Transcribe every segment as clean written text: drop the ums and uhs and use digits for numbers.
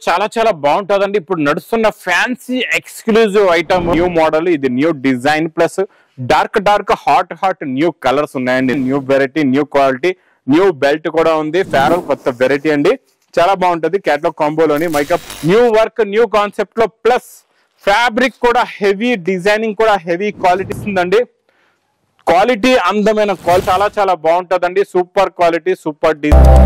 చాలా చాలా బాగుంటుందండి. ఇప్పుడు నడుస్తున్న fancy exclusive item, new model, ఇది new design plus dark hot new colours ఉన్నాయండి. New variety, new quality, new belt కూడా ఉంది. ఫారల్ కొత్త వెరైటీ అండి, చాలా బాగుంటది. క్యాటలాగ్ కాంబోలోని makeup new work, new concept లో ప్లస్ ఫ్యాబ్రిక్ కూడా హెవీ డిజైనింగ్ కూడా హెవీ క్వాలిటీ ఉందండి. క్వాలిటీ అందమైన క్వాలిటీ చాలా చాలా బాగుంటదండి. Super quality, super design.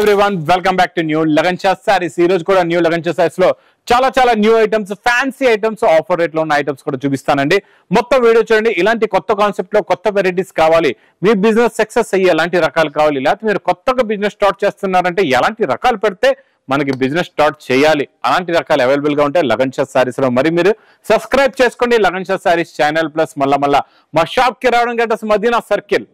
Everyone, welcome back to new Lagansha saris. ఈ రోజు కూడా న్యూ లగన్షా సారీస్ లో చాలా new items, fancy items, offer rate లో ఉన్న ఐటమ్స్ కూడా చూపిస్తానండి. మొత్తం వీడియో చూడండి. ఇలాంటి కొత్త కాన్సెప్ట్ లో కొత్త వెరైటీస్ కావాలి, మీ బిజినెస్ సక్సెస్ అయ్యి ఎలాంటి రకాలు కావాలి, లేకపోతే మీరు కొత్తగా బిజినెస్ స్టార్ట్ చేస్తున్నారంటే ఎలాంటి రకాలు పెడితే మనకి బిజినెస్ స్టార్ట్ చేయాలి, అలాంటి రకాలు అవైలబుల్ గా ఉంటాయి లగన్షా సారీస్ లో. మరి మీరు సబ్స్క్రైబ్ చేసుకోండి లగన్షా సారీస్ ఛానల్. ప్లస్ మళ్ళా మా షాప్ కి రావడం గంట మదీనా సర్కిల్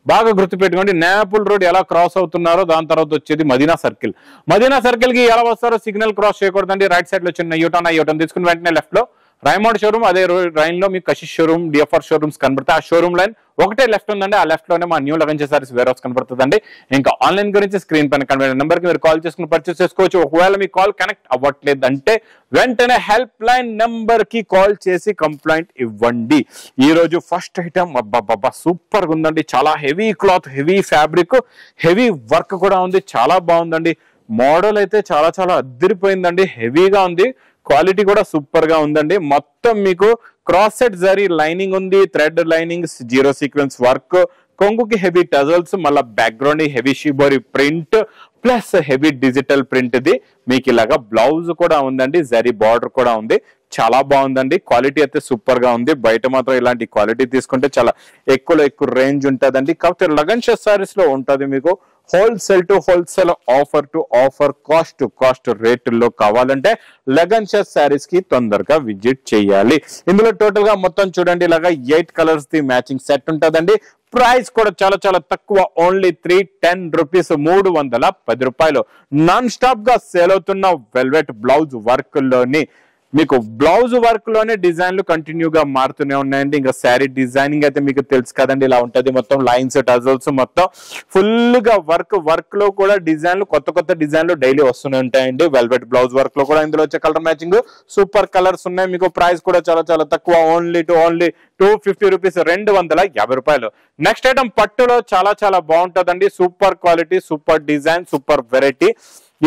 బాగా గుర్తుపెట్టుకోండి. నేపుల్ రోడ్ ఎలా క్రాస్ అవుతున్నారో దాని తర్వాత వచ్చేది మదీనా సర్కిల్. మదీనా సర్కిల్ కి ఎలా వస్తారో సిగ్నల్ క్రాస్ చేయకూడదండి. రైట్ సైడ్ లో చిన్న యూటర్న్ తీసుకుని వెంటనే లెఫ్ట్ లో రైమౌండ్ షోరూమ్, అదే లైన్ లో మీకు కషిష్ షోరూమ్, డిఎఫ్ఆర్ షోరూమ్స్ కనబడతాయి. ఆ షోరూమ్ లైన్ ఒకటే లెఫ్ట్ ఉందండి. ఆ లెఫ్ట్ లోనే మా new Lagansha saris warehouse కనబడుతుందండి. ఇంకా ఆన్లైన్ గురించి స్క్రీన్ పైన కనబడే నెంబర్ కి మీరు కాల్ చేసుకుని పర్చేస్ చేసుకోవచ్చు. ఒకవేళ మీ కాల్ కనెక్ట్ అవ్వట్లేదు అంటే వెంటనే హెల్ప్ లైన్ నెంబర్ కి కాల్ చేసి కంప్లైంట్ ఇవ్వండి. ఈ రోజు ఫస్ట్ ఐటమ్ అబ్బా సూపర్ గా ఉందండి. చాలా heavy cloth, heavy fabric, heavy work కూడా ఉంది. చాలా బాగుందండి. మోడల్ అయితే చాలా అద్దరిపోయిందండి. హెవీగా ఉంది. క్వాలిటీ కూడా సూపర్ గా ఉందండి. మొత్తం మీకు క్రాస్ సెట్ జరీ లైనింగ్ ఉంది, thread linings, zero sequence work, కొంగుకి హెవీ టజల్స్, మళ్ళీ background heavy shibori print plus heavy digital print ది. మీకు ఇలాగా బ్లౌజ్ కూడా ఉందండి, జరీ బార్డర్ కూడా ఉంది. చాలా బాగుందండి. క్వాలిటీ అయితే సూపర్ గా ఉంది. బయట మాత్రం ఇలాంటి క్వాలిటీ తీసుకుంటే చాలా ఎక్కువ రేంజ్ ఉంటుందండి. కాకపోతే లగన్షా సారీస్ లో ఉంటుంది మీకు wholesale to wholesale, offer to offer, cost to cost రేట్లో కావాలంటే లగన్షా సారీస్ కి తొందరగా విజిట్ చేయాలి. ఇందులో టోటల్ గా మొత్తం చూడండి ఇలాగా 8 కలర్స్ ది మ్యాచింగ్ సెట్ ఉంటుందండి. ప్రైస్ కూడా చాలా తక్కువ, ఓన్లీ 310 రూపీస్, 310 రూపాయలు. నాన్ స్టాప్ గా సేల్ అవుతున్న వెల్వెట్ బ్లౌజ్ వర్క్ లోని మీకు బ్లౌజ్ వర్క్ లోనే డిజైన్లు కంటిన్యూగా మారుతూనే ఉన్నాయండి. ఇంకా శారీ డిజైనింగ్ అయితే మీకు తెలుసు కదండి, ఇలా ఉంటది. మొత్తం లైన్స్, టజల్స్, మొత్తం ఫుల్ గా వర్క్ లో కూడా డిజైన్లు, కొత్త డిజైన్లు డైలీ వస్తూనే ఉంటాయండి. వెల్వెట్ బ్లౌజ్ వర్క్ లో కూడా ఇందులో వచ్చే కలర్ మ్యాచింగ్ సూపర్ కలర్స్ ఉన్నాయి. మీకు ప్రైస్ కూడా చాలా తక్కువ, ఓన్లీ 250 రూపీస్, 250 రూపాయలు. నెక్స్ట్ ఐటమ్ పట్టులో చాలా బాగుంటదండి. Super quality, super design, super variety.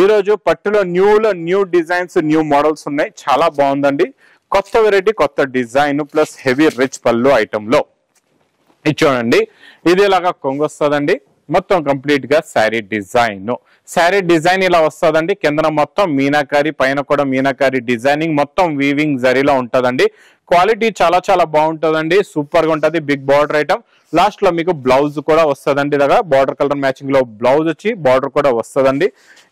ఈ రోజు పట్టులో న్యూ డిజైన్స్, న్యూ మోడల్స్ ఉన్నాయి. చాలా బాగుందండి. కొత్త వెరైటీ, కొత్త డిజైన్ ప్లస్ హెవీ రిచ్ పళ్ళు ఐటమ్ లో ఇది చూడండి. ఇది ఇలాగా కొంగు వస్తుందండి. మొత్తం కంప్లీట్ గా శారీ డిజైన్ ఇలా వస్తుందండి. కిందన మొత్తం మీనాకారి, పైన కూడా మీనాకారి డిజైనింగ్, మొత్తం వీవింగ్ జరీలో ఉంటదండి. క్వాలిటీ చాలా బాగుంటదండి. సూపర్ గా ఉంటది. Big border item. లాస్ట్ లో మీకు బ్లౌజ్ కూడా వస్తుందండి. ఇలాగా బార్డర్ కలర్ మ్యాచింగ్ లో బ్లౌజ్ వచ్చి బార్డర్ కూడా వస్తుందండి.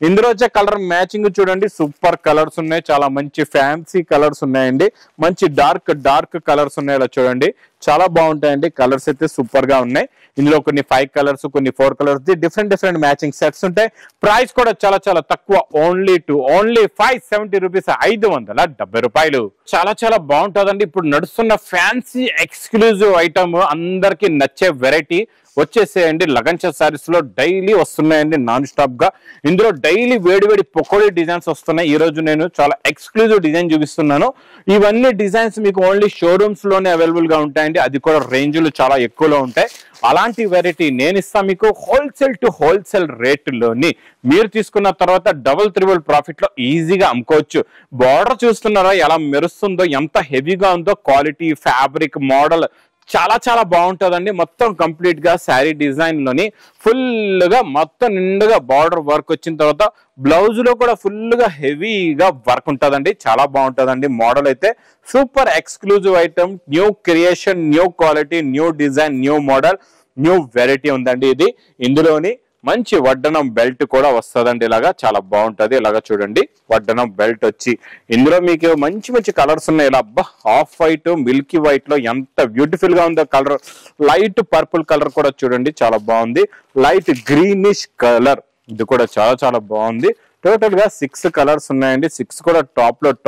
ఇందులో వచ్చే కలర్ మ్యాచింగ్ చూడండి, సూపర్ కలర్స్ ఉన్నాయి. చాలా మంచి ఫ్యాన్సీ కలర్స్ ఉన్నాయండి. మంచి డార్క్ కలర్స్ ఉన్నాయి. ఇలా చూడండి, చాలా బాగుంటాయండి. కలర్స్ అయితే సూపర్ గా ఉన్నాయి. ఇందులో కొన్ని 5 కలర్స్, కొన్ని 4 కలర్స్, డిఫరెంట్ మ్యాచింగ్ సెట్స్ ఉంటాయి. ప్రైస్ కూడా చాలా తక్కువ, ఓన్లీ 570 రూపీస్, 570 రూపాయలు. చాలా బాగుంటుందండి. ఇప్పుడు నడుస్తున్న ఫ్యాన్సీ ఎక్స్క్లూజివ్ ఐటమ్, అందరికి నచ్చే వెరైటీ వచ్చేసేయండి. లగన్షా సారీస్ లో డైలీ వస్తున్నాయండి నాన్ స్టాప్ గా. ఇందులో డైలీ వేడి పకోడీ డిజైన్స్ వస్తున్నాయి. ఈ రోజు నేను చాలా ఎక్స్క్లూజివ్ డిజైన్ చూపిస్తున్నాను. ఇవన్నీ డిజైన్స్ మీకు ఓన్లీ షోరూమ్స్ లోనే అవైలబుల్ గా ఉంటాయండి. అది కూడా రేంజ్లు చాలా ఎక్కువలో ఉంటాయి. అలాంటి వెరైటీ నేను ఇస్తాను మీకు హోల్సేల్ టు హోల్సేల్ రేటులోని. మీరు తీసుకున్న తర్వాత డబుల్ త్రిబుల్ ప్రాఫిట్ లో ఈజీగా అమ్ముకోవచ్చు. బార్డర్ చూస్తున్నారా ఎలా మెరుస్తుందో, ఎంత హెవీగా ఉందో. క్వాలిటీ, ఫ్యాబ్రిక్, మోడల్ చాలా బాగుంటుందండి. మొత్తం కంప్లీట్ గా శారీ డిజైన్ లోని ఫుల్ గా మొత్తం నిండుగా బార్డర్ వర్క్ వచ్చిన తర్వాత బ్లౌజ్ లో కూడా ఫుల్ గా హెవీగా వర్క్ ఉంటుందండి. చాలా బాగుంటుందండి. మోడల్ అయితే super exclusive item, new creation, new quality, new design, new model, new variety ఉందండి ఇది. ఇందులోని మంచి వడ్డనం బెల్ట్ కూడా వస్తుందండి. ఇలాగా చాలా బాగుంటది. ఇలాగా చూడండి, వడ్డనం బెల్ట్ వచ్చి ఇందులో మీకు మంచి కలర్స్ ఉన్నాయి. ఇలా అబ్బా, హాఫ్ వైట్, మిల్కీ వైట్ లో ఎంత బ్యూటిఫుల్ గా ఉందో కలర్. లైట్ పర్పుల్ కలర్ కూడా చూడండి, చాలా బాగుంది. లైట్ గ్రీనిష్ కలర్, ఇది కూడా చాలా బాగుంది. టోటల్ గా 6 కలర్స్ ఉన్నాయండి. 6 కూడా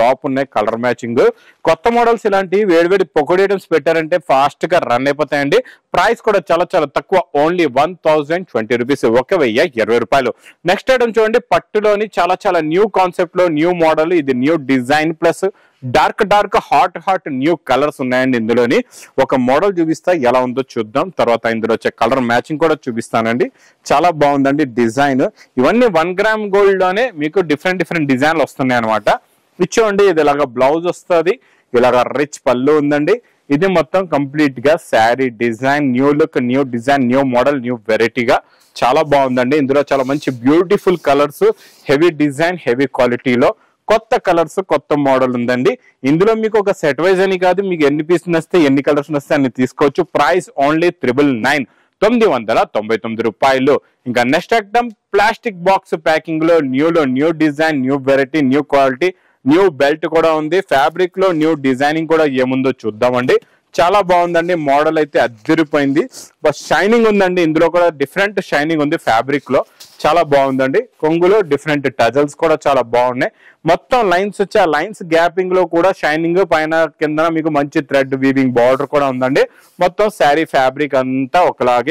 టాప్ ఉన్నాయి. కలర్ మ్యాచింగ్ కొత్త మోడల్స్ ఇలాంటి వేడివేడి పొకోడి ఐటమ్స్ పెట్టారంటే ఫాస్ట్ గా రన్ అయిపోతాయండి. ప్రైస్ కూడా చాలా చాలా తక్కువ, ఓన్లీ 1020 రూపీస్, 1020 రూపాయలు. నెక్స్ట్ ఐటమ్ చూడండి, పట్టులోని చాలా చాలా న్యూ కాన్సెప్ట్ లో న్యూ మోడల్, ఇది new design plus dark hot new colours ఉన్నాయండి. ఇందులోని ఒక మోడల్ చూపిస్తా, ఎలా ఉందో చూద్దాం. తర్వాత ఇందులో వచ్చే కలర్ మ్యాచింగ్ కూడా చూపిస్తానండి. చాలా బాగుందండి డిజైన్. ఇవన్నీ 1 గ్రామ్ గోల్డ్ లోనే మీకు డిఫరెంట్ డిజైన్లు వస్తున్నాయి అనమాట. ఇచ్చోండి, ఇది ఇలాగా బ్లౌజ్ వస్తుంది, ఇలాగా రిచ్ పళ్ళు ఉందండి. ఇది మొత్తం కంప్లీట్ గా sari design, new look, new design, new model, new వెరైటీగా చాలా బాగుందండి. ఇందులో చాలా మంచి beautiful colours, heavy design, heavy క్వాలిటీలో కొత్త కలర్స్, కొత్త మోడల్ ఉందండి. ఇందులో మీకు ఒక సెట్ వైజ్ అని కాదు, మీకు ఎన్ని పీసులు వస్తే ఎన్ని కలర్స్ వస్తే అన్ని తీసుకోవచ్చు. ప్రైస్ ఓన్లీ 999, 999 రూపాయలు. ఇంకా next item plastic box packing లో new design, new variety, new quality, new belt కూడా ఉంది. ఫ్యాబ్రిక్ లో న్యూ డిజైనింగ్ కూడా ఏముందో చూద్దామండి. చాలా బాగుందండి, మోడల్ అయితే అద్దరిపోయింది. బట్ షైనింగ్ ఉందండి, ఇందులో కూడా డిఫరెంట్ షైనింగ్ ఉంది ఫ్యాబ్రిక్ లో, చాలా బాగుందండి. కొంగులో డిఫరెంట్ టజల్స్ కూడా చాలా బాగున్నాయి. మొత్తం లైన్స్ వచ్చి ఆ లైన్స్ గ్యాపింగ్ లో కూడా షైనింగ్, పైన కింద మీకు మంచి థ్రెడ్ వీవింగ్ బార్డర్ కూడా ఉందండి. మొత్తం శారీ ఫ్యాబ్రిక్ అంతా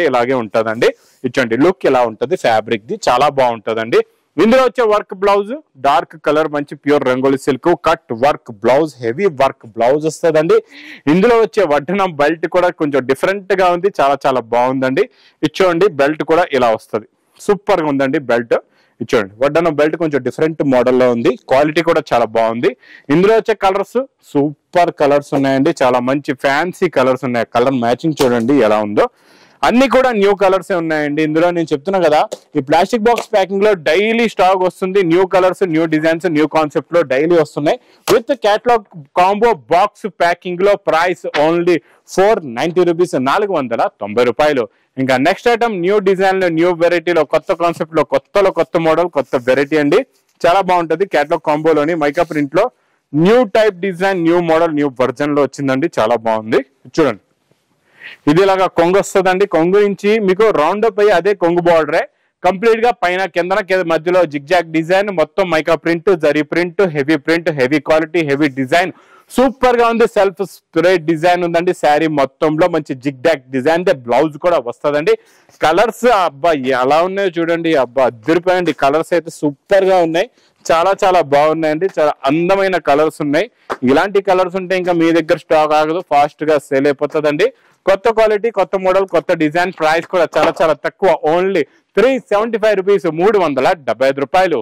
ఇలాగే ఉంటదండి. ఇచ్చండి లుక్ ఇలా ఉంటది ఫ్యాబ్రిక్ ది, చాలా బాగుంటదండి. ఇందులో వచ్చే వర్క్ బ్లౌజ్ డార్క్ కలర్, మంచి pure rangoli silk cut work blouse, heavy work blouse వస్తుందండి. ఇందులో వచ్చే వడ్డనం బెల్ట్ కూడా కొంచెం డిఫరెంట్ గా ఉంది, చాలా చాలా బాగుందండి. ఇచ్చోండి బెల్ట్ కూడా ఇలా వస్తుంది, సూపర్ గా ఉందండి బెల్ట్. ఇచ్చోండి వడ్డనం బెల్ట్ కొంచెం డిఫరెంట్ మోడల్లో ఉంది, క్వాలిటీ కూడా చాలా బాగుంది. ఇందులో వచ్చే కలర్స్ సూపర్ కలర్స్ ఉన్నాయండి, చాలా మంచి ఫ్యాన్సీ కలర్స్ ఉన్నాయి. కలర్ మ్యాచింగ్ చూడండి ఎలా ఉందో. అన్ని కూడా న్యూ కలర్స్ ఉన్నాయండి. ఇందులో నేను చెప్తున్నా కదా, ఈ ప్లాస్టిక్ బాక్స్ ప్యాకింగ్ లో డైలీ స్టాక్ వస్తుంది. New colours, new designs, new concept లో డైలీ వస్తున్నాయి. With catalogue combo box packing లో ప్రైస్ ఓన్లీ 490 రూపీస్, 490 రూపాయలు. ఇంకా నెక్స్ట్ ఐటమ్ న్యూ డిజైన్ లో, న్యూ వెరైటీలో, కొత్త కాన్సెప్ట్ లో, కొత్త మోడల్, కొత్త వెరైటీ అండి. చాలా బాగుంటది. కేటలాగ్ కాంబోలోని మైకా ప్రింట్ లో new type design, new model, new version లో వచ్చిందండి. చాలా బాగుంది. చూడండి, ఇది ఇలాగా కొంగు వస్తుందండి. కొంగు నుంచి మీకు రౌండ్ అప్ అయ్యి అదే కొంగు బార్డరే కంప్లీట్ గా పైన కింద మధ్యలో జిగ్జాగ్ డిజైన్, మొత్తం mica print, zari print, heavy quality, heavy design, super గా ఉంది. సెల్ఫ్ స్ప్రేడ్ డిజైన్ ఉందండి. శారీ మొత్తంలో మంచి జిగ్జాగ్ డిజైన్, బ్లౌజ్ కూడా వస్తుందండి. కలర్స్ అబ్బా ఎలా ఉన్నాయో చూడండి, అబ్బా అద్దరిపోయండి. కలర్స్ అయితే సూపర్ గా ఉన్నాయి, చాలా చాలా బాగున్నాయండి. చాలా అందమైన కలర్స్ ఉన్నాయి. ఇలాంటి కలర్స్ ఉంటే ఇంకా మీ దగ్గర స్టాక్ ఆగదు, ఫాస్ట్ గా సేల్ అయిపోతుందండి. కొత్త క్వాలిటీ, కొత్త మోడల్, కొత్త డిజైన్. ప్రైస్ కూడా చాలా చాలా తక్కువ, ఓన్లీ 375 రూపీస్, 375 రూపాయలు.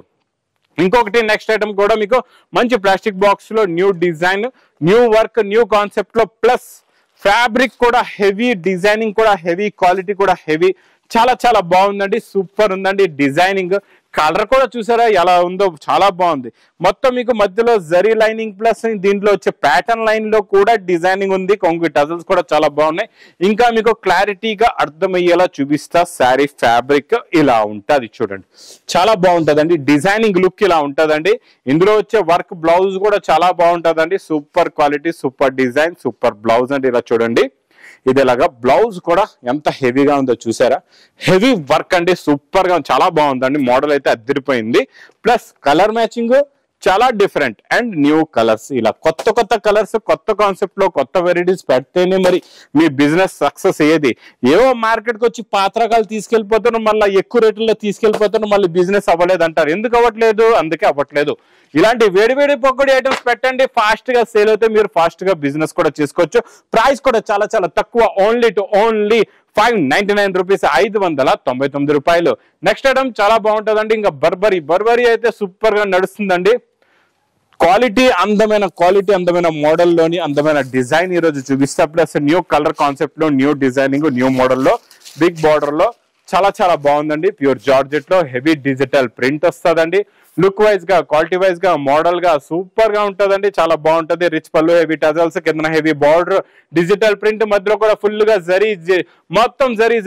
ఇంకొకటి నెక్స్ట్ ఐటమ్ కూడా మీకు మంచి ప్లాస్టిక్ బాక్స్ లో new design, new work, new concept లో ప్లస్ ఫ్యాబ్రిక్ కూడా హెవీ, డిజైనింగ్ కూడా హెవీ, క్వాలిటీ కూడా హెవీ, చాలా చాలా బాగుందండి. సూపర్ ఉందండి డిజైనింగ్. కలర్ కూడా చూసారా ఎలా ఉందో, చాలా బాగుంది. మొత్తం మీకు మధ్యలో జరీ లైనింగ్ ప్లస్ దీంట్లో వచ్చే ప్యాటర్న్ లైన్ లో కూడా డిజైనింగ్ ఉంది. కొంగు టజల్స్ కూడా చాలా బాగున్నాయి. ఇంకా మీకు క్లారిటీగా అర్థమయ్యేలా చూపిస్తా. శారీ ఫ్యాబ్రిక్ ఇలా ఉంటది చూడండి, చాలా బాగుంటదండి. డిజైనింగ్ లుక్ ఇలా ఉంటదండి. ఇందులో వచ్చే వర్క్ బ్లౌజ్ కూడా చాలా బాగుంటదండి. Super quality, super design, super blouse అండి. ఇలా చూడండి, ఇది ఇలాగా బ్లౌజ్ కూడా ఎంత హెవీగా ఉందో చూసారా, హెవీ వర్క్ అండి. సూపర్ గా చాలా బాగుందండి. మోడల్ అయితే అద్దరిపోయింది. ప్లస్ కలర్ మ్యాచింగ్ చాలా డిఫరెంట్ అండ్ న్యూ కలర్స్. ఇలా కొత్త కలర్స్, కొత్త కాన్సెప్ట్ లో, కొత్త వెరైటీస్ పెడితేనే మరి మీ బిజినెస్ సక్సెస్ అయ్యేది. ఏవో మార్కెట్ కి వచ్చి పాత రకాలు తీసుకెళ్లిపోతాను, మళ్ళీ ఎక్కువ రేట్లలో తీసుకెళ్లిపోతాను, మళ్ళీ బిజినెస్ అవ్వలేదు అంటారు. ఎందుకు అవ్వట్లేదు? అందుకే అవ్వట్లేదు. ఇలాంటి వేడి పొక్కడి ఐటమ్స్ పెట్టండి, ఫాస్ట్ గా సేల్ అయితే మీరు ఫాస్ట్ గా బిజినెస్ కూడా చేసుకోవచ్చు. ప్రైస్ కూడా చాలా చాలా తక్కువ, ఓన్లీ 599 రూపీస్, 599 రూపాయలు. నెక్స్ట్ ఐటమ్ చాలా బాగుంటుందండి. ఇంకా బర్బరీ అయితే సూపర్ గా నడుస్తుందండి. అందమైన మోడల్లోని అందమైన డిజైన్ ఈ రోజు చూపిస్తా. ప్లస్ న్యూ కలర్ కాన్సెప్ట్ లో, న్యూ డిజైనింగ్, న్యూ మోడల్లో, బిగ్ బార్డర్ లో చాలా చాలా బాగుందండి. ప్యూర్ జార్జెట్ లో హెవీ డిజిటల్ ప్రింట్ వస్తుందండి. లుక్ వైజ్ గా, క్వాలిటీ వైజ్ గా, మోడల్ గా సూపర్ గా ఉంటదండి. చాలా బాగుంటది. రిచ్ పళ్ళు, హెవీ టజల్స్, కింద హెవీ బార్డర్, డిజిటల్ ప్రింట్, మధ్యలో కూడా ఫుల్ గా మొత్తం జరీ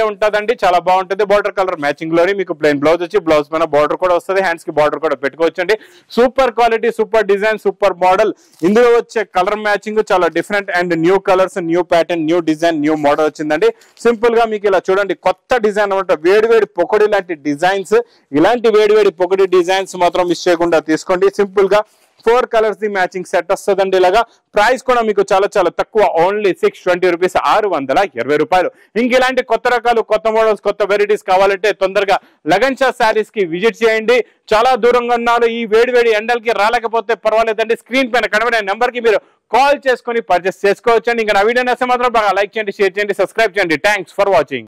ఉంటదండి. చాలా బాగుంటది. బార్డర్ కలర్ మ్యాచింగ్ లోని మీకు ప్లెయిన్ బ్లౌజ్ వచ్చి, బ్లౌజ్ పైన బార్డర్ కూడా వస్తుంది. హ్యాండ్స్ కి బార్డర్ కూడా పెట్టుకోవచ్చండి. Super quality, super design, super model. ఇందులో వచ్చే కలర్ మ్యాచింగ్ చాలా different and new colours, new pattern, new design, new model వచ్చిందండి. సింపుల్ గా మీకు ఇలా చూడండి, కొత్త డిజైన్ అనమాట. వేడి పొకోడి లాంటి డిజైన్స్, ఇలాంటి వేడి పొకోడి డిజైన్ డిజైన్స్ మాత్రం మిస్ చేయకుండా తీసుకోండి. సింపుల్ గా 4 కలర్స్ ది మ్యాచింగ్ సెట్ వస్తుందండి. ఇలాగా ప్రైస్ కూడా మీకు చాలా చాలా తక్కువ, ఓన్లీ 620 రూపీస్, 620 రూపాయలు. ఇంక ఇలాంటి కొత్త రకాలు, కొత్త మోడల్స్, కొత్త వెరైటీస్ కావాలంటే తొందరగా లగన్ షా శారీస్ కి విజిట్ చేయండి. చాలా దూరంగా ఉన్నారు, ఈ వేడి ఎండలకి రాలేకపోతే పర్వాలేదండి, స్క్రీన్ పైన కనబడే నెంబర్ కి మీరు కాల్ చేసుకొని పర్చేస్ చేసుకోవచ్చండి. ఇంకా నా వీడియో నచ్చితే మాత్రం బాగా లైక్ చేయండి, షేర్ చేయండి, సబ్స్క్రైబ్ చేయండి. Thanks for watching.